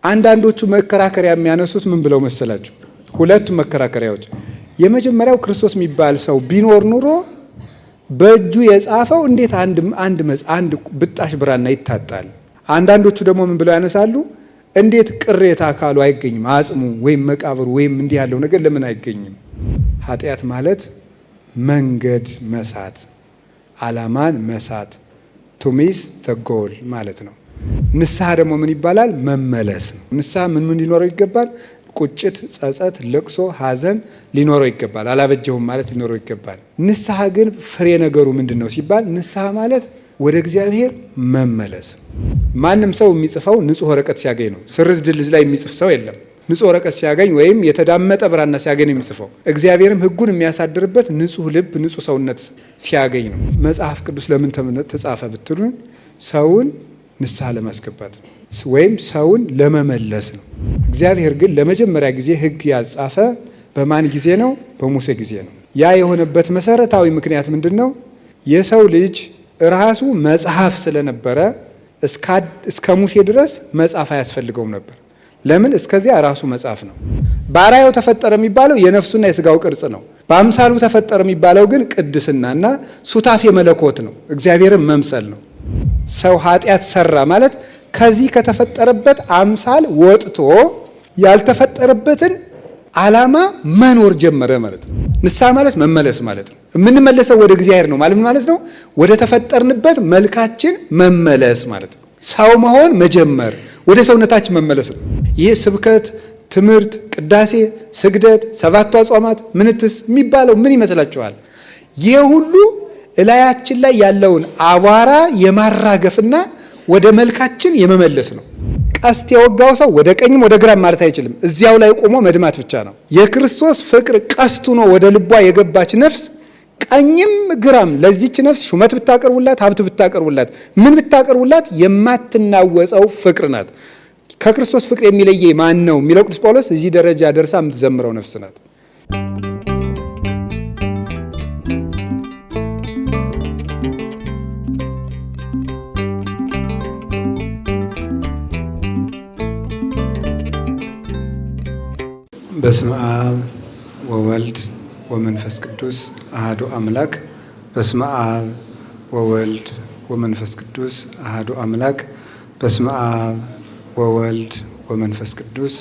አንዳንዶቹ መከራከሪያ የሚያነሱት ምን ብለው መሰላችሁ? ሁለቱ መከራከሪያዎች። የመጀመሪያው ክርስቶስ የሚባል ሰው ቢኖር ኑሮ በእጁ የጻፈው እንዴት አንድ ብጣሽ ብራና ይታጣል? አንዳንዶቹ ደግሞ ምን ብለው ያነሳሉ? እንዴት ቅሬታ አካሉ አይገኝም? አጽሙ ወይም መቃብሩ ወይም እንዲህ ያለው ነገር ለምን አይገኝም? ኃጢአት ማለት መንገድ መሳት፣ ዓላማን መሳት፣ ቱሚስ ተጎል ማለት ነው። ንስሐ ደግሞ ምን ይባላል? መመለስ ነው። ንስሐ ምን ሊኖረው ይገባል? ቁጭት፣ ጸጸት፣ ለቅሶ፣ ሐዘን ሊኖረው ይገባል። አላበጀሁም ማለት ሊኖረው ይገባል። ንስሐ ግን ፍሬ ነገሩ ምንድን ነው ሲባል ንስሐ ማለት ወደ እግዚአብሔር መመለስ። ማንም ሰው የሚጽፈው ንጹህ ወረቀት ሲያገኝ ነው። ስርዝ ድልዝ ላይ የሚጽፍ ሰው የለም። ንጹህ ወረቀት ሲያገኝ ወይም የተዳመጠ ብራና ሲያገኝ የሚጽፈው። እግዚአብሔርም ሕጉን የሚያሳድርበት ንጹህ ልብ፣ ንጹህ ሰውነት ሲያገኝ ነው። መጽሐፍ ቅዱስ ለምን ተጻፈ ብትሉን ሰውን ንስሐ ለማስገባት ነው፣ ወይም ሰውን ለመመለስ ነው። እግዚአብሔር ግን ለመጀመሪያ ጊዜ ሕግ ያጻፈ በማን ጊዜ ነው? በሙሴ ጊዜ ነው። ያ የሆነበት መሰረታዊ ምክንያት ምንድን ነው? የሰው ልጅ ራሱ መጽሐፍ ስለነበረ እስከ ሙሴ ድረስ መጽሐፍ አያስፈልገውም ነበር። ለምን? እስከዚያ ራሱ መጽሐፍ ነው። በአርአያው ተፈጠረ የሚባለው የነፍሱና የስጋው ቅርጽ ነው። በአምሳሉ ተፈጠረ የሚባለው ግን ቅድስናና ሱታፌ መለኮት ነው፣ እግዚአብሔርን መምሰል ነው። ሰው ኃጢአት ሰራ ማለት ከዚህ ከተፈጠረበት አምሳል ወጥቶ ያልተፈጠረበትን ዓላማ መኖር ጀመረ ማለት ነው። ንስሐ ማለት መመለስ ማለት ነው። የምንመለሰው ወደ እግዚአብሔር ነው ማለት ነው። ወደ ተፈጠርንበት መልካችን መመለስ ማለት ነው። ሰው መሆን መጀመር፣ ወደ ሰውነታችን መመለስ ነው። ይህ ስብከት፣ ትምህርት፣ ቅዳሴ፣ ስግደት፣ ሰባቱ አጽዋማት፣ ምንትስ የሚባለው ምን ይመስላችኋል? ይህ ሁሉ እላያችን ላይ ያለውን አቧራ የማራገፍና ወደ መልካችን የመመለስ ነው። ቀስት የወጋው ሰው ወደ ቀኝም ወደ ግራም ማለት አይችልም። እዚያው ላይ ቆሞ መድማት ብቻ ነው። የክርስቶስ ፍቅር ቀስቱ ነው ወደ ልቧ የገባች ነፍስ ቀኝም ግራም ለዚች ነፍስ ሹመት ብታቀርቡላት፣ ሀብት ብታቀርቡላት፣ ምን ብታቀርቡላት የማትናወጸው ፍቅር ናት። ከክርስቶስ ፍቅር የሚለየ ማን ነው የሚለው ቅዱስ ጳውሎስ እዚህ ደረጃ ደርሳ የምትዘምረው ነፍስ ናት። በስመ አብ ወወልድ ወመንፈስ ቅዱስ አሐዱ አምላክ። በስመ አብ ወወልድ ወመንፈስ ቅዱስ አሐዱ አምላክ። በስመ አብ ወወልድ ወመንፈስ ቅዱስ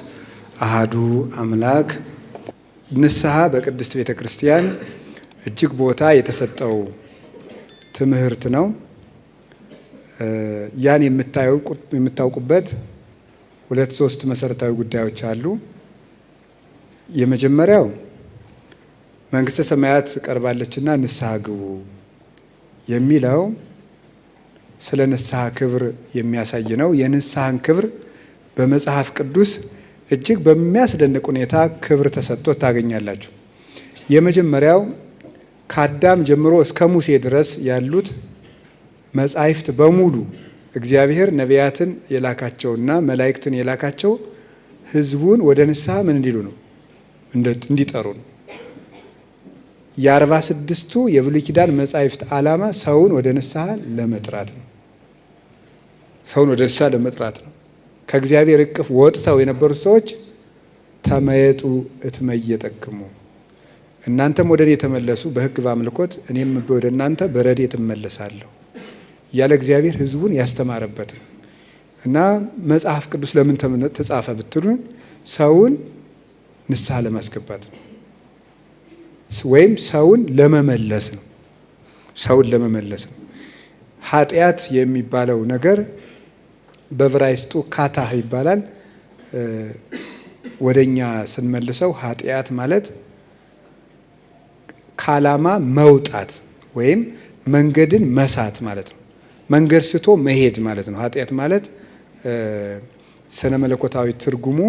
አሐዱ አምላክ። ንስሐ በቅድስት ቤተ ክርስቲያን እጅግ ቦታ የተሰጠው ትምህርት ነው። ያን የምታውቁበት ሁለት ሶስት መሰረታዊ ጉዳዮች አሉ። የመጀመሪያው መንግስተ ሰማያት ቀርባለችና ንስሐ ግቡ የሚለው ስለ ንስሐ ክብር የሚያሳይ ነው። የንስሐን ክብር በመጽሐፍ ቅዱስ እጅግ በሚያስደንቅ ሁኔታ ክብር ተሰጥቶ ታገኛላችሁ። የመጀመሪያው ከአዳም ጀምሮ እስከ ሙሴ ድረስ ያሉት መጻሕፍት በሙሉ እግዚአብሔር ነቢያትን የላካቸውና መላእክትን የላካቸው ሕዝቡን ወደ ንስሐ ምን እንዲሉ ነው? እንዲጠሩ ነው። የ46ቱ የብሉይ ኪዳን መጻሕፍት ዓላማ ሰውን ወደ ንስሐ ለመጥራት ነው። ሰውን ወደ ንስሐ ለመጥራት ነው። ከእግዚአብሔር እቅፍ ወጥተው የነበሩት ሰዎች ተመየጡ እትመየጠክሙ፣ እናንተም ወደ እኔ ተመለሱ በሕግ በአምልኮት እኔም ወደ እናንተ በረድኤት እመለሳለሁ እያለ እግዚአብሔር ሕዝቡን ያስተማረበት ነው። እና መጽሐፍ ቅዱስ ለምን ተጻፈ ብትሉን ሰውን ንስሐ ለማስገባት ነው፣ ወይም ሰውን ለመመለስ ነው። ሰውን ለመመለስ ነው። ኃጢአት የሚባለው ነገር በዕብራይስጡ ካታህ ይባላል። ወደኛ ስንመልሰው ኃጢአት ማለት ከዓላማ መውጣት ወይም መንገድን መሳት ማለት ነው። መንገድ ስቶ መሄድ ማለት ነው። ኃጢአት ማለት ስነ መለኮታዊ ትርጉሙ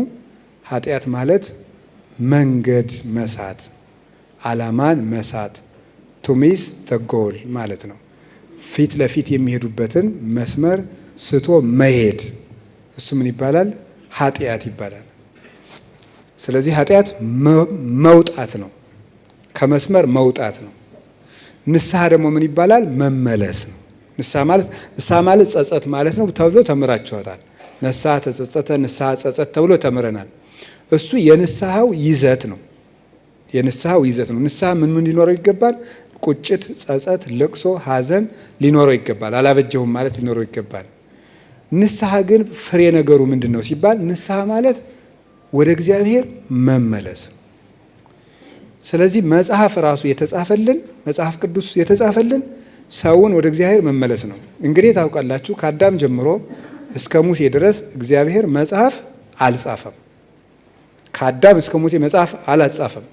ኃጢአት ማለት መንገድ መሳት፣ ዓላማን መሳት፣ ቱሚስ ተጎል ማለት ነው። ፊት ለፊት የሚሄዱበትን መስመር ስቶ መሄድ፣ እሱ ምን ይባላል? ኃጢአት ይባላል። ስለዚህ ኃጢአት መውጣት ነው፣ ከመስመር መውጣት ነው። ንስሐ ደግሞ ምን ይባላል? መመለስ ነው። ንስሐ ማለት ጸጸት ማለት ነው ተብሎ ተምራችኋታል። ንስሐ ተጸጸተ፣ ንስሐ ጸጸት ተብሎ ተምረናል። እሱ የንስሐው ይዘት ነው። የንስሐው ይዘት ነው። ንስሐ ምን ሊኖረው ይገባል? ቁጭት፣ ጸጸት፣ ለቅሶ፣ ሐዘን ሊኖረው ይገባል። አላበጀሁም ማለት ሊኖረው ይገባል። ንስሐ ግን ፍሬ ነገሩ ምንድን ነው ሲባል ንስሐ ማለት ወደ እግዚአብሔር መመለስ። ስለዚህ መጽሐፍ ራሱ የተጻፈልን መጽሐፍ ቅዱስ የተጻፈልን ሰውን ወደ እግዚአብሔር መመለስ ነው። እንግዲህ ታውቃላችሁ ከአዳም ጀምሮ እስከ ሙሴ ድረስ እግዚአብሔር መጽሐፍ አልጻፈም። ከአዳም እስከ ሙሴ መጽሐፍ አላጻፈም።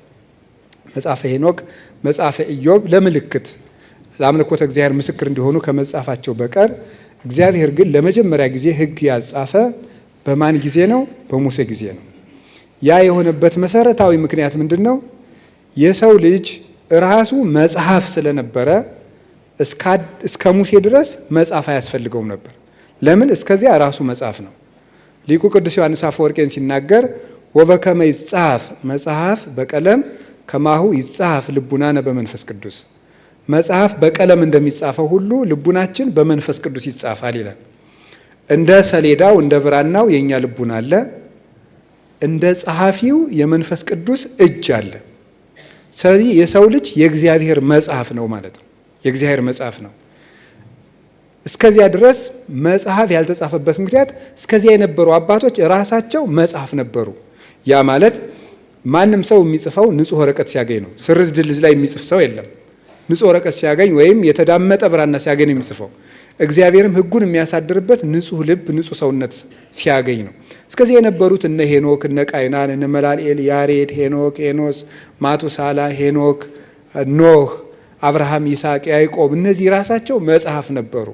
መጽሐፈ ሄኖክ፣ መጽሐፈ ኢዮብ ለምልክት ለአምልኮተ እግዚአብሔር ምስክር እንዲሆኑ ከመጻፋቸው በቀር እግዚአብሔር ግን ለመጀመሪያ ጊዜ ሕግ ያጻፈ በማን ጊዜ ነው? በሙሴ ጊዜ ነው። ያ የሆነበት መሰረታዊ ምክንያት ምንድን ነው? የሰው ልጅ ራሱ መጽሐፍ ስለነበረ እስከ ሙሴ ድረስ መጽሐፍ አያስፈልገውም ነበር። ለምን? እስከዚያ ራሱ መጽሐፍ ነው። ሊቁ ቅዱስ ዮሐንስ አፈወርቄን ሲናገር ወበከመ ይጻፍ መጽሐፍ በቀለም ከማሁ ይጻፍ ልቡናነ በመንፈስ ቅዱስ፣ መጽሐፍ በቀለም እንደሚጻፈው ሁሉ ልቡናችን በመንፈስ ቅዱስ ይጻፋል ይላል። እንደ ሰሌዳው እንደ ብራናው የኛ ልቡና አለ፣ እንደ ጸሐፊው የመንፈስ ቅዱስ እጅ አለ። ስለዚህ የሰው ልጅ የእግዚአብሔር መጽሐፍ ነው ማለት ነው። የእግዚአብሔር መጽሐፍ ነው። እስከዚያ ድረስ መጽሐፍ ያልተጻፈበት ምክንያት እስከዚያ የነበሩ አባቶች ራሳቸው መጽሐፍ ነበሩ። ያ ማለት ማንም ሰው የሚጽፈው ንጹሕ ወረቀት ሲያገኝ ነው። ስርዝ ድልዝ ላይ የሚጽፍ ሰው የለም። ንጹሕ ወረቀት ሲያገኝ ወይም የተዳመጠ ብራና ሲያገኝ ነው የሚጽፈው። እግዚአብሔርም ሕጉን የሚያሳድርበት ንጹሕ ልብ፣ ንጹሕ ሰውነት ሲያገኝ ነው። እስከዚህ የነበሩት እነ ሄኖክ፣ እነ ቃይናን፣ እነ መላልኤል፣ ያሬድ፣ ሄኖክ፣ ኤኖስ፣ ማቱሳላ፣ ሄኖክ፣ ኖህ፣ አብርሃም፣ ይስሐቅ፣ ያዕቆብ እነዚህ ራሳቸው መጽሐፍ ነበሩ።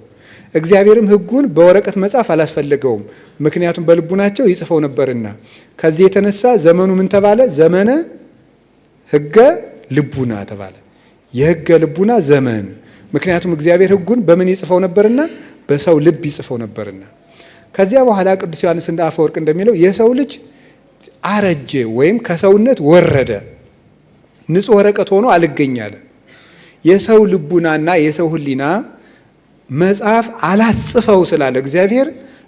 እግዚአብሔርም ሕጉን በወረቀት መጻፍ አላስፈለገውም፣ ምክንያቱም በልቡናቸው ይጽፈው ነበርና። ከዚህ የተነሳ ዘመኑ ምን ተባለ? ዘመነ ሕገ ልቡና ተባለ። የሕገ ልቡና ዘመን። ምክንያቱም እግዚአብሔር ሕጉን በምን ይጽፈው ነበርና? በሰው ልብ ይጽፈው ነበርና። ከዚያ በኋላ ቅዱስ ዮሐንስ እንደ አፈወርቅ እንደሚለው የሰው ልጅ አረጀ ወይም ከሰውነት ወረደ፣ ንጹሕ ወረቀት ሆኖ አልገኛለ። የሰው ልቡናና የሰው ሕሊና መጽሐፍ አላጽፈው ስላለ እግዚአብሔር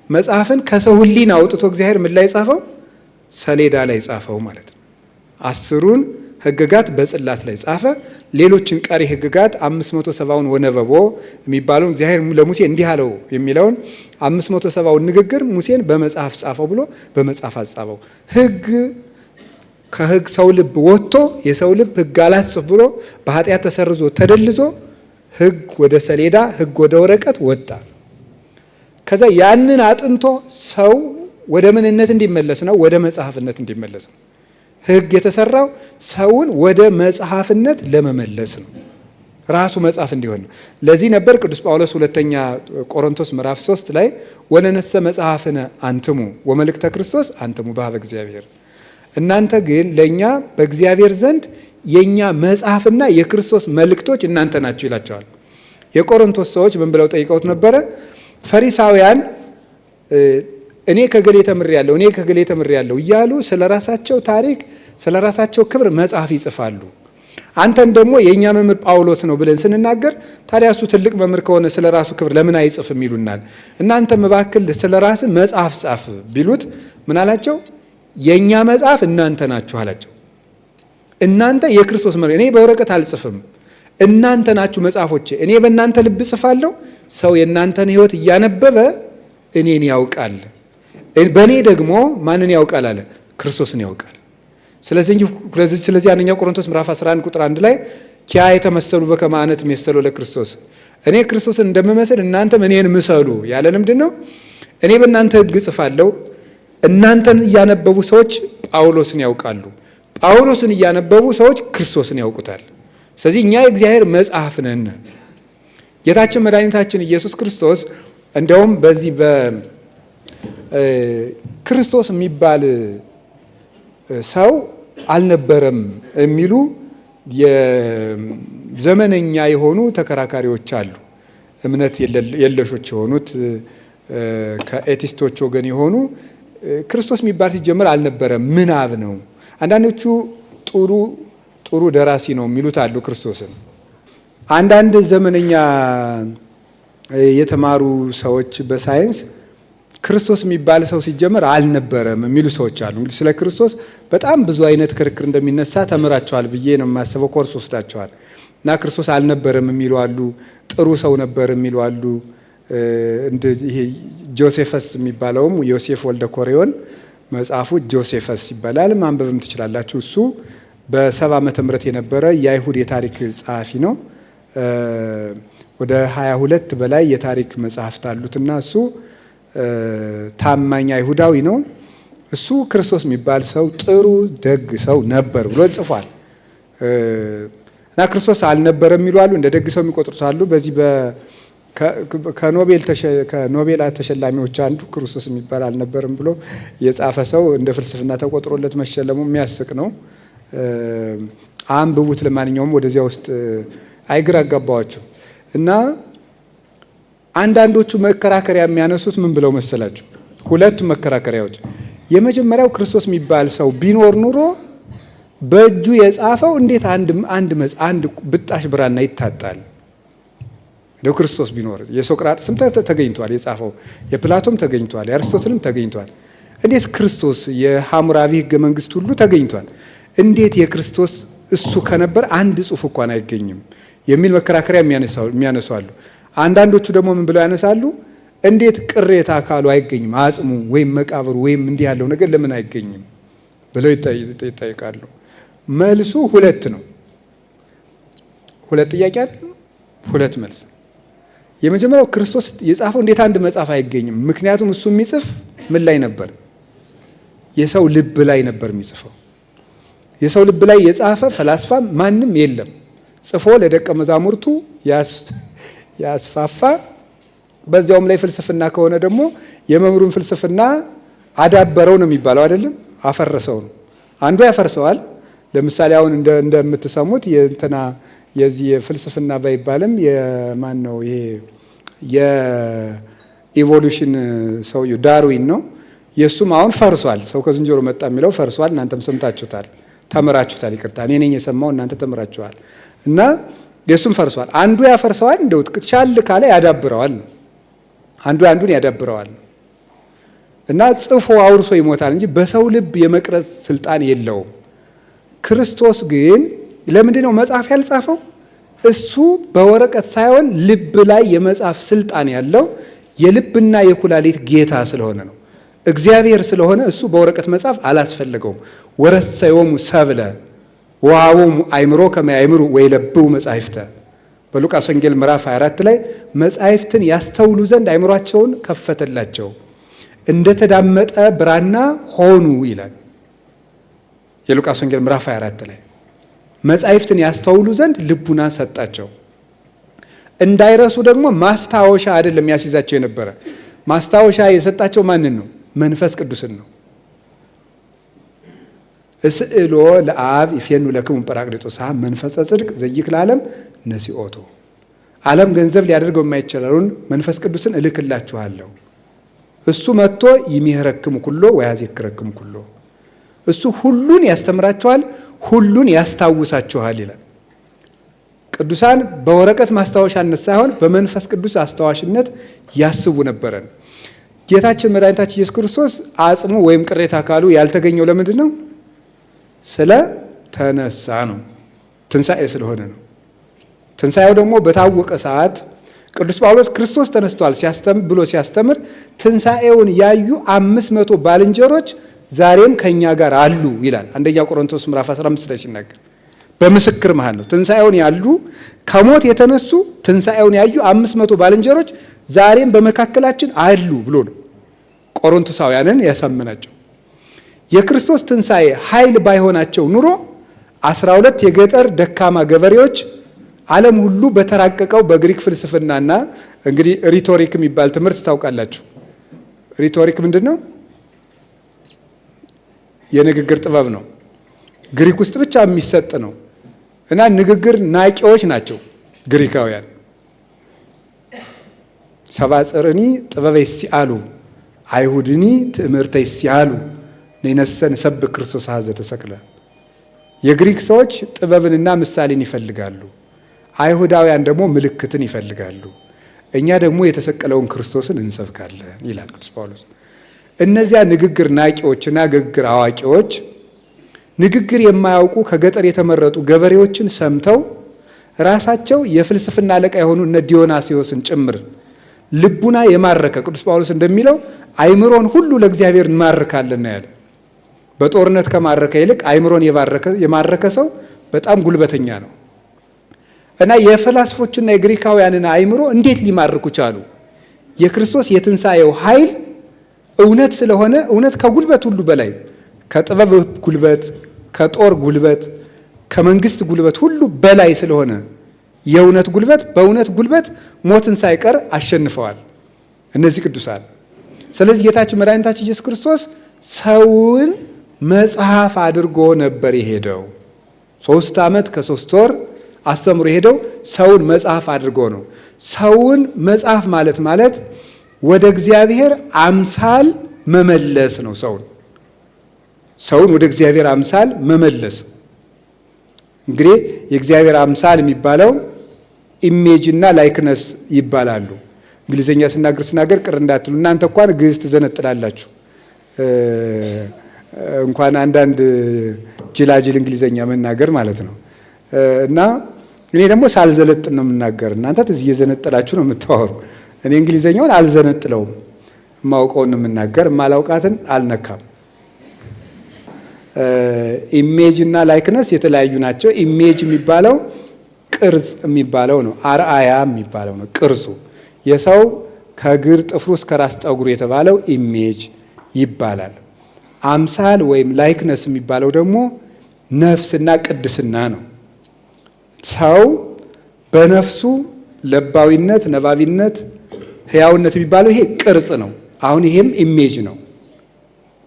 መጽሐፍን ከሰው ሕሊና አውጥቶ እግዚአብሔር ምን ላይ ጻፈው? ሰሌዳ ላይ ጻፈው ማለት ነው። 10ሩን ሕግጋት በጽላት ላይ ጻፈ። ሌሎችን ቀሪ ሕግጋት 570ውን ወነበቦ የሚባለውን እግዚአብሔር ለሙሴ እንዲህ አለው የሚለውን 570ውን ንግግር ሙሴን በመጽሐፍ ጻፈው ብሎ በመጽሐፍ አጻፈው። ሕግ ከሕግ ሰው ልብ ወጥቶ የሰው ልብ ሕግ አላጽፍ ብሎ በኃጢአት ተሰርዞ ተደልዞ ሕግ ወደ ሰሌዳ ሕግ ወደ ወረቀት ወጣ። ከዛ ያንን አጥንቶ ሰው ወደ ምንነት እንዲመለስ ነው? ወደ መጽሐፍነት እንዲመለስ ነው። ሕግ የተሰራው ሰውን ወደ መጽሐፍነት ለመመለስ ነው። ራሱ መጽሐፍ እንዲሆን ነው። ለዚህ ነበር ቅዱስ ጳውሎስ ሁለተኛ ቆሮንቶስ ምዕራፍ 3 ላይ ወነነሰ መጽሐፍነ አንትሙ ወመልእክተ ክርስቶስ አንትሙ በኀበ እግዚአብሔር፣ እናንተ ግን ለእኛ በእግዚአብሔር ዘንድ የእኛ መጽሐፍና የክርስቶስ መልእክቶች እናንተ ናችሁ ይላቸዋል። የቆሮንቶስ ሰዎች ምን ብለው ጠይቀውት ነበረ? ፈሪሳውያን እኔ ከገሌ ተምሬያለሁ፣ እኔ ከገሌ ተምሬያለሁ እያሉ ስለ ራሳቸው ታሪክ፣ ስለ ራሳቸው ክብር መጽሐፍ ይጽፋሉ። አንተም ደግሞ የእኛ መምህር ጳውሎስ ነው ብለን ስንናገር ታዲያ እሱ ትልቅ መምህር ከሆነ ስለ ራሱ ክብር ለምን አይጽፍም ይሉናል። እናንተም እባክህ ስለ ራስህ መጽሐፍ ጻፍ ቢሉት ምን አላቸው? የእኛ መጽሐፍ እናንተ ናችሁ አላቸው። እናንተ የክርስቶስ መሪ፣ እኔ በወረቀት አልጽፍም፣ እናንተ ናችሁ መጽሐፎቼ። እኔ በእናንተ ልብ ጽፋለሁ። ሰው የእናንተን ሕይወት እያነበበ እኔን ያውቃል፣ በእኔ ደግሞ ማንን ያውቃል አለ? ክርስቶስን ያውቃል። ስለዚህ አንደኛው ቆሮንቶስ ምዕራፍ 11 ቁጥር 1 ላይ ኪያ የተመሰሉ በከመ አነ እትሜሰሎ ለክርስቶስ፣ እኔ ክርስቶስን እንደምመስል እናንተም እኔን ምሰሉ ያለን ምንድን ነው? እኔ በእናንተ ሕግ ጽፋለሁ። እናንተን እያነበቡ ሰዎች ጳውሎስን ያውቃሉ። ጳውሎስን እያነበቡ ሰዎች ክርስቶስን ያውቁታል። ስለዚህ እኛ የእግዚአብሔር መጽሐፍ ነን። ጌታችን መድኃኒታችን ኢየሱስ ክርስቶስ እንደውም በዚህ በክርስቶስ የሚባል ሰው አልነበረም የሚሉ የዘመነኛ የሆኑ ተከራካሪዎች አሉ። እምነት የለሾች የሆኑት ከኤቲስቶች ወገን የሆኑ ክርስቶስ የሚባል ሲጀምር አልነበረም፣ ምናብ ነው። አንዳንዶቹ ጥሩ ደራሲ ነው የሚሉት አሉ ክርስቶስን። አንዳንድ ዘመነኛ የተማሩ ሰዎች በሳይንስ ክርስቶስ የሚባል ሰው ሲጀመር አልነበረም የሚሉ ሰዎች አሉ። እንግዲህ ስለ ክርስቶስ በጣም ብዙ አይነት ክርክር እንደሚነሳ ተምራቸዋል ብዬ ነው የማስበው። ኮርስ ወስዳቸዋል እና ክርስቶስ አልነበረም የሚሉ አሉ፣ ጥሩ ሰው ነበር የሚሉ አሉ። ይሄ ጆሴፈስ የሚባለውም ዮሴፍ ወልደ ኮሬዮን መጽሐፉ ጆሴፈስ ይባላል፣ ማንበብም ትችላላችሁ። እሱ በ70 ዓመተ ምህረት የነበረ የአይሁድ የታሪክ ጸሐፊ ነው። ወደ 22 በላይ የታሪክ መጽሐፍት አሉትና እሱ ታማኝ አይሁዳዊ ነው። እሱ ክርስቶስ የሚባል ሰው ጥሩ ደግ ሰው ነበር ብሎ ጽፏል። እና ክርስቶስ አልነበረም የሚሉ አሉ፣ እንደ ደግ ሰው የሚቆጥሩት አሉ። በዚህ ከኖቤል ተሸላሚዎች አንዱ ክርስቶስ የሚባል አልነበረም ብሎ የጻፈ ሰው እንደ ፍልስፍና ተቆጥሮለት መሸለሙ የሚያስቅ ነው። አንብቡት። ለማንኛውም ወደዚያ ውስጥ አይግራ አጋባዋችሁ እና አንዳንዶቹ መከራከሪያ የሚያነሱት ምን ብለው መሰላችሁ? ሁለት መከራከሪያዎች። የመጀመሪያው ክርስቶስ የሚባል ሰው ቢኖር ኑሮ በእጁ የጻፈው እንዴት አንድ ብጣሽ ብራና ይታጣል? እንደው ክርስቶስ ቢኖር የሶቅራጥስም ተገኝቷል የጻፈው፣ የፕላቶም ተገኝቷል፣ የአርስቶትልም ተገኝቷል። እንዴት ክርስቶስ የሐሙራቢ ሕገ መንግስት ሁሉ ተገኝቷል። እንዴት የክርስቶስ እሱ ከነበር አንድ ጽሑፍ እንኳን አይገኝም የሚል መከራከሪያ የሚያነሱ አሉ። አንዳንዶቹ ደግሞ ምን ብለው ያነሳሉ? እንዴት ቅሬታ አካሉ አይገኝም፣ አጽሙ ወይም መቃብሩ ወይም እንዲህ ያለው ነገር ለምን አይገኝም ብለው ይጠይቃሉ። መልሱ ሁለት ነው። ሁለት ጥያቄ አይደል? ሁለት መልስ። የመጀመሪያው ክርስቶስ የጻፈው እንዴት አንድ መጽሐፍ አይገኝም? ምክንያቱም እሱ የሚጽፍ ምን ላይ ነበር? የሰው ልብ ላይ ነበር የሚጽፈው። የሰው ልብ ላይ የጻፈ ፈላስፋ ማንም የለም። ጽፎ ለደቀ መዛሙርቱ ያስፋፋ። በዚያውም ላይ ፍልስፍና ከሆነ ደግሞ የመምህሩን ፍልስፍና አዳበረው ነው የሚባለው አይደለም፣ አፈረሰው ነው። አንዱ ያፈርሰዋል። ለምሳሌ አሁን እንደምትሰሙት የዚህ የፍልስፍና ባይባልም የማን ነው ይሄ የኢቮሉሽን ሰውዬው ዳርዊን ነው። የእሱም አሁን ፈርሷል። ሰው ከዝንጀሮ መጣ የሚለው ፈርሷል። እናንተም ሰምታችሁታል፣ ተምራችሁታል። ይቅርታ እኔ ነኝ የሰማው፣ እናንተ ተምራችኋል። እና የእሱም ፈርሷል። አንዱ ያፈርሰዋል፣ እንደው ቻል ካለ ያዳብረዋል። አንዱ አንዱን ያዳብረዋል። እና ጽፎ አውርሶ ይሞታል እንጂ በሰው ልብ የመቅረጽ ስልጣን የለውም። ክርስቶስ ግን ለምንድን ነው መጽሐፍ ያልጻፈው? እሱ በወረቀት ሳይሆን ልብ ላይ የመጻፍ ስልጣን ያለው የልብና የኩላሊት ጌታ ስለሆነ ነው። እግዚአብሔር ስለሆነ እሱ በወረቀት መጻፍ አላስፈለገውም። ወረሰዮሙ ሰብለ ወሀቦሙ አእምሮ ከመ ያእምሩ ወይለብቡ መጻሕፍተ። በሉቃስ ወንጌል ምዕራፍ 24 ላይ መጻሕፍትን ያስተውሉ ዘንድ አእምሯቸውን ከፈተላቸው፣ እንደተዳመጠ ብራና ሆኑ ይላል። የሉቃስ ወንጌል ምዕራፍ 24 ላይ መጻሕፍትን ያስተውሉ ዘንድ ልቡና ሰጣቸው። እንዳይረሱ ደግሞ ማስታወሻ አይደለም ያስይዛቸው የነበረ። ማስታወሻ የሰጣቸው ማንን ነው? መንፈስ ቅዱስን ነው። እስእሎ ለአብ ይፌኑ ለክሙ ጰራቅሊጦስ መንፈሰ ጽድቅ ዘይክል ዓለም ነሲኦቶ። ዓለም ገንዘብ ሊያደርገው የማይቻለውን መንፈስ ቅዱስን እልክላችኋለሁ። እሱ መጥቶ ይሚህረክሙ ኩሎ ወያዜክረክሙ ኩሎ። እሱ ሁሉን ያስተምራችኋል፣ ሁሉን ያስታውሳችኋል ይላል። ቅዱሳን በወረቀት ማስታወሻነት ሳይሆን በመንፈስ ቅዱስ አስታዋሽነት ያስቡ ነበረን። ጌታችን መድኃኒታችን ኢየሱስ ክርስቶስ አጽሙ ወይም ቅሬታ አካሉ ያልተገኘው ለምንድን ነው? ስለ ተነሳ ነው። ትንሣኤ ስለሆነ ነው። ትንሣኤው ደግሞ በታወቀ ሰዓት ቅዱስ ጳውሎስ ክርስቶስ ተነስቷል ብሎ ሲያስተምር ትንሣኤውን ያዩ 500 ባልንጀሮች ዛሬም ከኛ ጋር አሉ ይላል። አንደኛ ቆሮንቶስ ምዕራፍ 15 ላይ ሲናገር በምስክር መሃል ነው። ትንሣኤውን ያሉ ከሞት የተነሱ ትንሣኤውን ያዩ 500 ባልንጀሮች ዛሬም በመካከላችን አሉ ብሎ ነው ቆሮንቶሳውያንን ያሳመናቸው። የክርስቶስ ትንሣኤ ኃይል ባይሆናቸው ኑሮ 12 የገጠር ደካማ ገበሬዎች ዓለም ሁሉ በተራቀቀው በግሪክ ፍልስፍናና እንግዲህ ሪቶሪክ የሚባል ትምህርት ታውቃላችሁ። ሪቶሪክ ምንድን ነው? የንግግር ጥበብ ነው። ግሪክ ውስጥ ብቻ የሚሰጥ ነው እና ንግግር ናቂዎች ናቸው ግሪካውያን። ሰብአ ጽርኒ ጥበበ ይሲአሉ አይሁድኒ ትእምርተ ይሲአሉ ነይነሰን ሰብ ክርስቶስ ሀዘ ተሰቅለ። የግሪክ ሰዎች ጥበብንና ምሳሌን ይፈልጋሉ፣ አይሁዳውያን ደግሞ ምልክትን ይፈልጋሉ። እኛ ደግሞ የተሰቀለውን ክርስቶስን እንሰብካለን ይላል ቅዱስ ጳውሎስ። እነዚያ ንግግር ናቂዎችና ንግግር አዋቂዎች ንግግር የማያውቁ ከገጠር የተመረጡ ገበሬዎችን ሰምተው ራሳቸው የፍልስፍና አለቃ የሆኑ እነ ዲዮናስዮስን ጭምር ልቡና የማረከ ቅዱስ ጳውሎስ እንደሚለው አይምሮን ሁሉ ለእግዚአብሔር እንማርካለን ያለ። በጦርነት ከማረከ ይልቅ አይምሮን የማረከ ሰው በጣም ጉልበተኛ ነው። እና የፈላስፎችና የግሪካውያንን አይምሮ እንዴት ሊማርኩ ቻሉ? የክርስቶስ የትንሣኤው ኃይል እውነት ስለሆነ እውነት ከጉልበት ሁሉ በላይ ከጥበብ ጉልበት፣ ከጦር ጉልበት፣ ከመንግስት ጉልበት ሁሉ በላይ ስለሆነ የእውነት ጉልበት በእውነት ጉልበት ሞትን ሳይቀር አሸንፈዋል እነዚህ ቅዱሳን። ስለዚህ ጌታችን መድኃኒታችን ኢየሱስ ክርስቶስ ሰውን መጽሐፍ አድርጎ ነበር የሄደው። 3 ዓመት ከ3 ወር አስተምሮ የሄደው ሰውን መጽሐፍ አድርጎ ነው። ሰውን መጽሐፍ ማለት ወደ እግዚአብሔር አምሳል መመለስ ነው። ሰውን ወደ እግዚአብሔር አምሳል መመለስ። እንግዲህ የእግዚአብሔር አምሳል የሚባለው ኢሜጅ እና ላይክነስ ይባላሉ። እንግሊዘኛ ስናገር ቅር እንዳትሉ፣ እናንተ እንኳን ግዕዝ ትዘነጥላላችሁ። እንኳን አንዳንድ ጅላጅል እንግሊዘኛ መናገር ማለት ነው። እና እኔ ደግሞ ሳልዘለጥን ነው የምናገር፣ እናንተ እዚህ እየዘነጠላችሁ ነው የምታወሩ። እኔ እንግሊዘኛውን አልዘነጥለውም፣ የማውቀውን ነው የምናገር፣ የማላውቃትን አልነካም። ኢሜጅ እና ላይክነስ የተለያዩ ናቸው። ኢሜጅ የሚባለው ቅርጽ የሚባለው ነው። አርአያ የሚባለው ነው ቅርጹ። የሰው ከእግር ጥፍሩ እስከ ራስ ጠጉሩ የተባለው ኢሜጅ ይባላል። አምሳል ወይም ላይክነስ የሚባለው ደግሞ ነፍስና ቅድስና ነው። ሰው በነፍሱ ለባዊነት፣ ነባቢነት፣ ሕያውነት የሚባለው ይሄ ቅርጽ ነው። አሁን ይሄም ኢሜጅ ነው።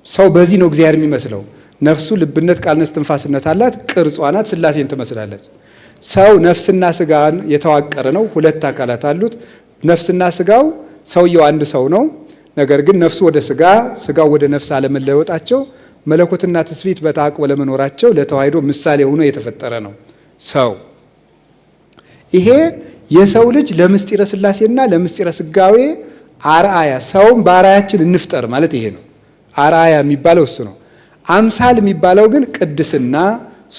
ሰው በዚህ ነው እግዚአብሔር የሚመስለው። ነፍሱ ልብነት፣ ቃልነት፣ ትንፋስነት አላት። ቅርጿ ናት። ሥላሴን ትመስላለች። ሰው ነፍስና ስጋን የተዋቀረ ነው። 2 አካላት አሉት። ነፍስና ስጋው ሰውየው አንድ ሰው ነው። ነገር ግን ነፍሱ ወደ ስጋ፣ ስጋው ወደ ነፍስ አለመለወጣቸው መለኮትና ትስብእት በተአቅቦ ለመኖራቸው ለተዋሕዶ ምሳሌ ሆኖ የተፈጠረ ነው ሰው። ይሄ የሰው ልጅ ለምስጢረ ሥላሴና ለምስጢረ ስጋዌ አርአያ፣ ሰውም በአርአያችን እንፍጠር ማለት ይሄ ነው። አርአያ የሚባለው እሱ ነው። አምሳል የሚባለው ግን ቅድስና፣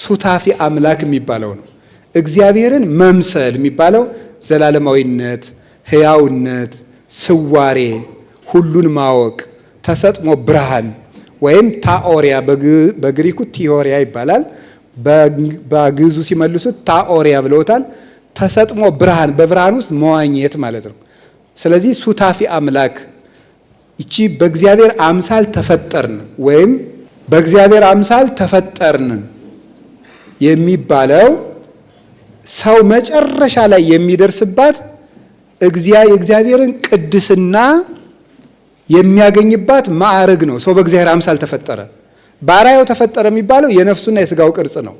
ሱታፊ አምላክ የሚባለው ነው። እግዚአብሔርን መምሰል የሚባለው ዘላለማዊነት፣ ሕያውነት፣ ስዋሬ፣ ሁሉን ማወቅ፣ ተሰጥሞ ብርሃን ወይም ታኦሪያ፣ በግሪኩ ቲዮሪያ ይባላል። በግዕዙ ሲመልሱት ታኦሪያ ብለውታል። ተሰጥሞ ብርሃን፣ በብርሃን ውስጥ መዋኘት ማለት ነው። ስለዚህ ሱታፊ አምላክ፣ ይቺ በእግዚአብሔር አምሳል ተፈጠርን ወይም በእግዚአብሔር አምሳል ተፈጠርን የሚባለው ሰው መጨረሻ ላይ የሚደርስባት የእግዚአብሔርን ቅድስና የሚያገኝባት ማዕረግ ነው። ሰው በእግዚአብሔር አምሳል ተፈጠረ። በአርአያው ተፈጠረ የሚባለው የነፍሱና የስጋው ቅርጽ ነው።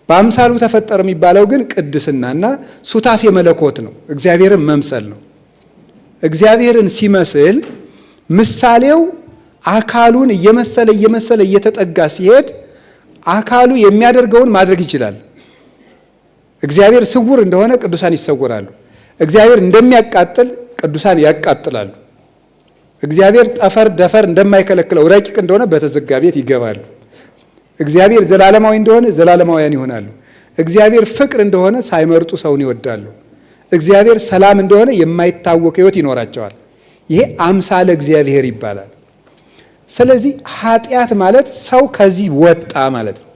በአምሳሉ ተፈጠረ የሚባለው ግን ቅድስናና ሱታፌ መለኮት ነው። እግዚአብሔርን መምሰል ነው። እግዚአብሔርን ሲመስል ምሳሌው አካሉን እየመሰለ እየተጠጋ ሲሄድ አካሉ የሚያደርገውን ማድረግ ይችላል። እግዚአብሔር ስውር እንደሆነ ቅዱሳን ይሰወራሉ። እግዚአብሔር እንደሚያቃጥል ቅዱሳን ያቃጥላሉ። እግዚአብሔር ጠፈር ደፈር እንደማይከለክለው ረቂቅ እንደሆነ በተዘጋ ቤት ይገባሉ። እግዚአብሔር ዘላለማዊ እንደሆነ ዘላለማውያን ይሆናሉ። እግዚአብሔር ፍቅር እንደሆነ ሳይመርጡ ሰውን ይወዳሉ። እግዚአብሔር ሰላም እንደሆነ የማይታወቅ ሕይወት ይኖራቸዋል። ይሄ አምሳለ እግዚአብሔር ይባላል። ስለዚህ ኃጢአት ማለት ሰው ከዚህ ወጣ ማለት ነው።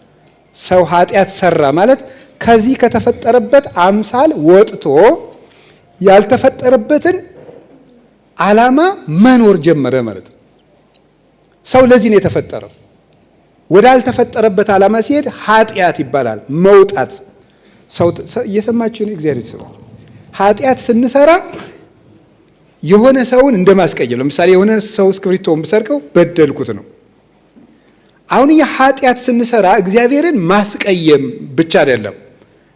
ሰው ኃጢአት ሰራ ማለት ከዚህ ከተፈጠረበት አምሳል ወጥቶ ያልተፈጠረበትን ዓላማ መኖር ጀመረ ማለት ነው። ሰው ለዚህ ነው የተፈጠረው። ወዳልተፈጠረበት ዓላማ ሲሄድ ኃጢአት ይባላል። መውጣት። ሰው እየሰማችሁ ነው። እግዚአብሔር ይስማ። ኃጢአት ስንሰራ የሆነ ሰውን እንደማስቀየም፣ ለምሳሌ የሆነ ሰው እስክሪብቶውን ብሰርቀው በደልኩት ነው። አሁን ኃጢአት ስንሰራ እግዚአብሔርን ማስቀየም ብቻ አይደለም።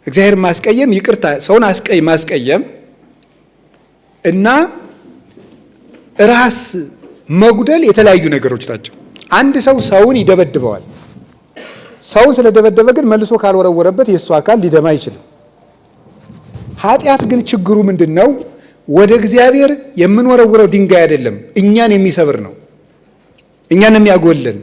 እግዚአብሔርን ማስቀየም ይቅርታ፣ ሰውን ማስቀየም እና ራስ መጉደል የተለያዩ ነገሮች ናቸው። አንድ ሰው ሰውን ይደበድበዋል። ሰውን ስለደበደበ ግን መልሶ ካልወረወረበት የእሱ አካል ሊደማ አይችልም። ኃጢአት ግን ችግሩ ምንድን ነው? ወደ እግዚአብሔር የምንወረውረው ድንጋይ አይደለም፣ እኛን የሚሰብር ነው፣ እኛን የሚያጎለን።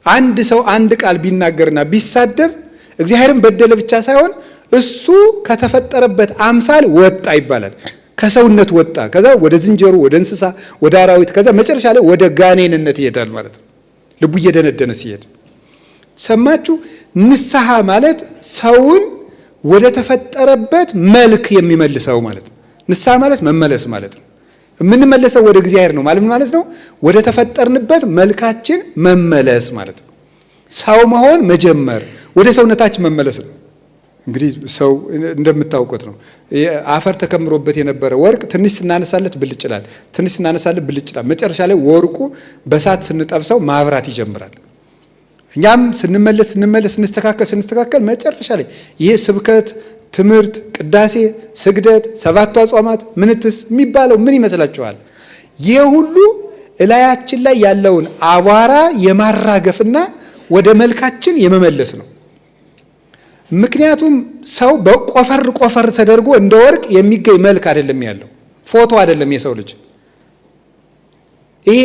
አንድ ሰው አንድ ቃል ቢናገርና ቢሳደብ እግዚአብሔርን በደለ ብቻ ሳይሆን እሱ ከተፈጠረበት አምሳል ወጣ ይባላል። ከሰውነት ወጣ፣ ከዛ ወደ ዝንጀሮ፣ ወደ እንስሳ፣ ወደ አራዊት፣ ከዛ መጨረሻ ላይ ወደ ጋኔንነት ይሄዳል ማለት ነው። ልቡ እየደነደነ ሲሄድ ሰማችሁ። ንስሐ ማለት ሰውን ወደ ተፈጠረበት መልክ የሚመልሰው ማለት ነው። ንስሐ ማለት መመለስ ማለት ነው። የምንመለሰው ወደ እግዚአብሔር ነው ማለት ነው። ወደ ተፈጠርንበት መልካችን መመለስ ማለት ነው። ሰው መሆን መጀመር፣ ወደ ሰውነታችን መመለስ ነው። እንግዲህ ሰው እንደምታውቁት ነው። አፈር ተከምሮበት የነበረ ወርቅ ትንሽ ስናነሳለት ብልጭ ይላል፣ ትንሽ ስናነሳለት ብልጭ ይላል። መጨረሻ ላይ ወርቁ በሳት ስንጠብሰው ማብራት ይጀምራል። እኛም ስንመለስ ስንስተካከል መጨረሻ ላይ ይሄ ስብከት፣ ትምህርት፣ ቅዳሴ፣ ስግደት፣ ሰባቱ አጽዋማት፣ ምንትስ የሚባለው ምን ይመስላችኋል? ይህ ሁሉ እላያችን ላይ ያለውን አቧራ የማራገፍና ወደ መልካችን የመመለስ ነው። ምክንያቱም ሰው በቆፈር ተደርጎ እንደ ወርቅ የሚገኝ መልክ አይደለም ያለው፣ ፎቶ አይደለም የሰው ልጅ። ይሄ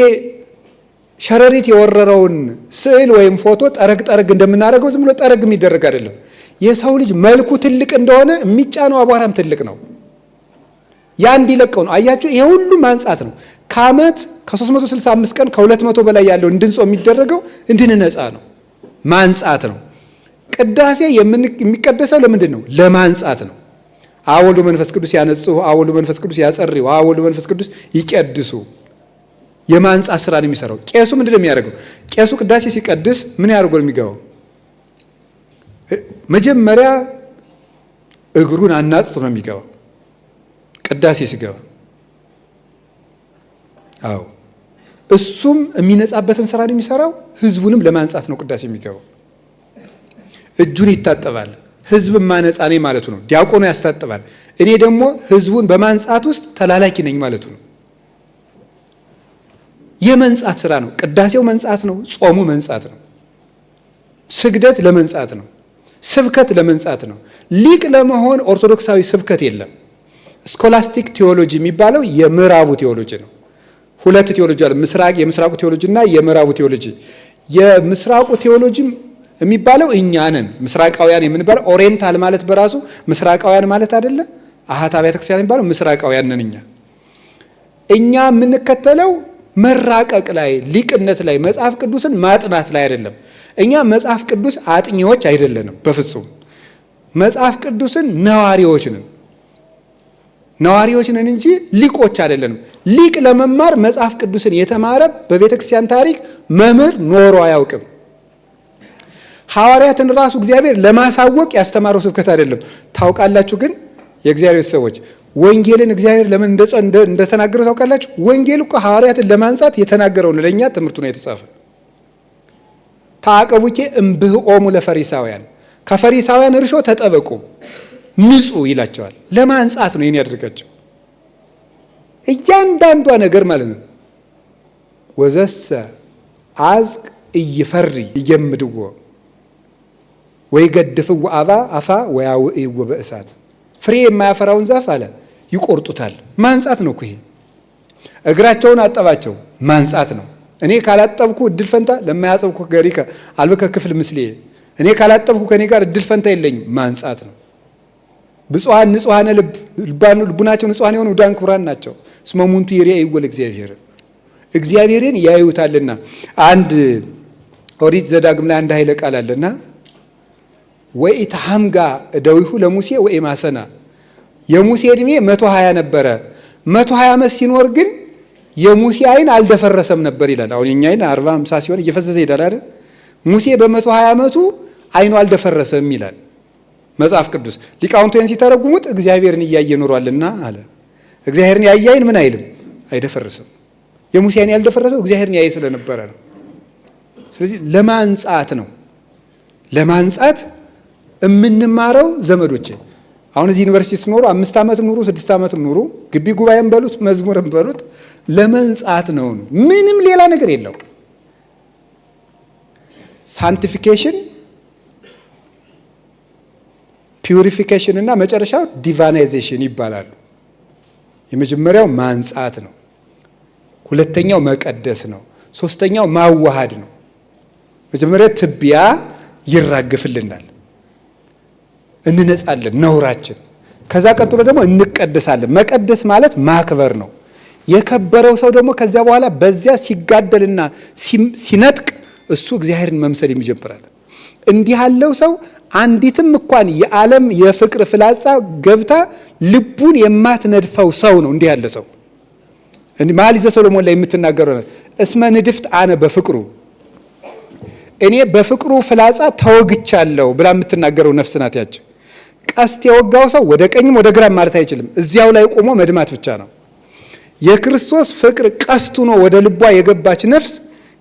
ሸረሪት የወረረውን ስዕል ወይም ፎቶ ጠረግ እንደምናደርገው ዝም ብሎ ጠረግ የሚደረግ አይደለም። የሰው ልጅ መልኩ ትልቅ እንደሆነ የሚጫነው አቧራም ትልቅ ነው። ያ እንዲለቀው ነው። አያችሁ፣ ይሄ ሁሉ ማንጻት ነው። ከዓመት ከ365 ቀን ከ200 በላይ ያለው እንድንጾም የሚደረገው እንድንነጻ ነው፣ ማንጻት ነው። ቅዳሴ የሚቀደሰው ለምንድን ነው? ለማንጻት ነው። አብ ወልድ መንፈስ ቅዱስ ያነጽሁ፣ አብ ወልድ መንፈስ ቅዱስ ያጸርዩ፣ አብ ወልድ መንፈስ ቅዱስ ይቀድሱ። የማንጻት ስራ ነው የሚሰራው። ቄሱ ምንድን ነው የሚያደርገው? ቄሱ ቅዳሴ ሲቀድስ ምን ያደርገው ነው የሚገባው? መጀመሪያ እግሩን አናጽቶ ነው የሚገባው ቅዳሴ ሲገባ። አዎ እሱም የሚነጻበትን ስራ ነው የሚሰራው። ህዝቡንም ለማንጻት ነው ቅዳሴ የሚገባው። እጁን ይታጠባል። ህዝብ ማነጻ ነኝ ማለቱ ነው። ዲያቆኑ ያስታጥባል። እኔ ደግሞ ህዝቡን በማንጻት ውስጥ ተላላኪ ነኝ ማለቱ ነው። የመንጻት ስራ ነው። ቅዳሴው መንጻት ነው። ጾሙ መንጻት ነው። ስግደት ለመንጻት ነው። ስብከት ለመንጻት ነው። ሊቅ ለመሆን ኦርቶዶክሳዊ ስብከት የለም። ስኮላስቲክ ቴዎሎጂ የሚባለው የምዕራቡ ቴዎሎጂ ነው። ሁለት ቴዎሎጂ አለ። የምስራቁ ቴዎሎጂ እና የምዕራቡ ቴዎሎጂ። የምስራቁ ቴዎሎጂ የሚባለው እኛ ነን። ምስራቃውያን የምንባለው ኦሪየንታል ማለት በራሱ ምስራቃውያን ማለት አይደለ? አሃት አብያተ ክርስቲያን የሚባለው ምስራቃውያን ነን እኛ የምንከተለው መራቀቅ ላይ፣ ሊቅነት ላይ፣ መጽሐፍ ቅዱስን ማጥናት ላይ አይደለም። እኛ መጽሐፍ ቅዱስ አጥኚዎች አይደለንም በፍጹም። መጽሐፍ ቅዱስን ነዋሪዎች ነን እንጂ ሊቆች አይደለንም። ሊቅ ለመማር መጽሐፍ ቅዱስን የተማረ በቤተ ክርስቲያን ታሪክ መምህር ኖሮ አያውቅም። ሐዋርያትን ራሱ እግዚአብሔር ለማሳወቅ ያስተማረው ስብከት አይደለም። ታውቃላችሁ ግን የእግዚአብሔር ሰዎች ወንጌልን እግዚአብሔር ለምን እንደተናገረው ታውቃላችሁ? ወንጌል እኮ ሐዋርያትን ለማንጻት የተናገረው ነው። ለእኛ ትምህርቱ ነው የተጻፈ። ታቀቡኬ እምብህኦሙ ለፈሪሳውያን፣ ከፈሪሳውያን እርሾ ተጠበቁ ንጹ ይላቸዋል። ለማንጻት ነው ይሄን ያደርጋቸው። እያንዳንዷ ነገር ማለት ነው። ወዘሰ አዝቅ እይፈሪ ይገምድዎ ወይ ገድፍዎ አፋ ወያውእይዎ በእሳት። ፍሬ የማያፈራውን ዛፍ አለ ይቆርጡታል። ማንጻት ነው እኮ ይሄ። እግራቸውን አጠባቸው፣ ማንጻት ነው። እኔ ካላጠብኩ እድል ፈንታ ለማያጠብኩ ገሪከ አልበከ ክፍል ምስሌ፣ እኔ ካላጠብኩ ከኔ ጋር እድል ፈንታ የለኝም። ማንጻት ነው። ብፁዓን ንጹሐነ ልቡናቸው ንጹሐን የሆኑ ዳን ክቡራን ናቸው። እስመ ሙንቱ ይሬእይዎ ለእግዚአብሔር፣ እግዚአብሔርን ያዩታልና። አንድ ኦሪት ዘዳግም ላይ አንድ ኃይለ ቃል አለና ወኢትሐምጋ እደዊሁ ለሙሴ ወኢማሰና፣ የሙሴ ዕድሜ 120 ነበረ። 120 ዓመት ሲኖር ግን የሙሴ ዓይን አልደፈረሰም ነበር ይላል። አሁን የኛ ዓይን 40 50 ሲሆን እየፈሰሰ ይሄዳል አይደል? ሙሴ በ120 ዓመቱ ዓይኑ አልደፈረሰም ይላል መጽሐፍ ቅዱስ። ሊቃውንቱን ሲተረጉሙት እግዚአብሔርን እያየ ኖሯልና አለ። እግዚአብሔርን ያየ ዓይን ምን አይልም? አይደፈርስም። የሙሴ ዓይን ያልደፈረሰው እግዚአብሔርን ያየ ስለነበረ ነው። ስለዚህ ለማንጻት ነው። ለማንጻት የምንማረው ዘመዶቼ፣ አሁን እዚህ ዩኒቨርሲቲ ስትኖሩ 5 ዓመትም ኑሩ 6 ዓመትም ኑሩ፣ ግቢ ጉባኤም በሉት መዝሙርም በሉት ለመንጻት ነው። ምንም ሌላ ነገር የለው። ሳንቲፊኬሽን፣ ፒዩሪፊኬሽን እና መጨረሻው ዲቫናይዜሽን ይባላሉ። የመጀመሪያው ማንጻት ነው። ሁለተኛው መቀደስ ነው። ሶስተኛው ማዋሃድ ነው። መጀመሪያ ትቢያ ይራግፍልናል፣ እንነጻለን ነውራችን። ከዛ ቀጥሎ ደግሞ እንቀደሳለን። መቀደስ ማለት ማክበር ነው። የከበረው ሰው ደግሞ ከዚያ በኋላ በዚያ ሲጋደልና ሲነጥቅ እሱ እግዚአብሔርን መምሰል ይጀምራል። እንዲህ ያለው ሰው አንዲትም እንኳን የዓለም የፍቅር ፍላጻ ገብታ ልቡን የማትነድፈው ሰው ነው። እንዲህ ያለ ሰው መኃልየ ሰሎሞን ላይ የምትናገረው እስመ ንድፍት አነ በፍቅሩ፣ እኔ በፍቅሩ ፍላጻ ተወግቻለሁ ብላ የምትናገረው ነፍስ ናት ያች። ቀስት የወጋው ሰው ወደ ቀኝም ወደ ግራም ማለት አይችልም። እዚያው ላይ ቆሞ መድማት ብቻ ነው። የክርስቶስ ፍቅር ቀስቱ ነው ወደ ልቧ የገባች ነፍስ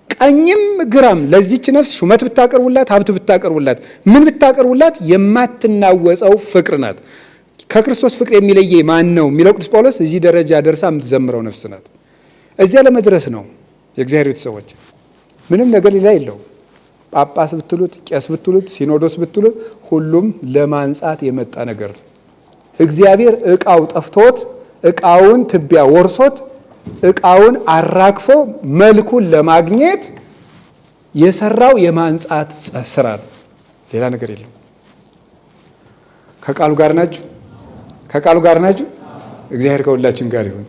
ቀኝም ግራም ለዚች ነፍስ ሹመት ብታቀርቡላት፣ ሀብት ብታቀርቡላት፣ ምን ብታቀርቡላት የማትናወጸው ፍቅር ናት። ከክርስቶስ ፍቅር የሚለየ ማን ነው የሚለው ቅዱስ ጳውሎስ እዚህ ደረጃ ደርሳ የምትዘምረው ነፍስ ናት። እዚያ ለመድረስ ነው የእግዚአብሔር ቤተሰቦች። ምንም ነገር ሌላ የለውም። ጳጳስ ብትሉት፣ ቄስ ብትሉት፣ ሲኖዶስ ብትሉት ሁሉም ለማንጻት የመጣ ነገር ነው። እግዚአብሔር ዕቃው ጠፍቶት ዕቃውን ትቢያ ወርሶት ዕቃውን አራግፎ መልኩን ለማግኘት የሰራው የማንጻት ስራ ነው። ሌላ ነገር የለውም። ከቃሉ ጋር ናችሁ? ከቃሉ ጋር ናችሁ? እግዚአብሔር ከሁላችን ጋር ይሁን።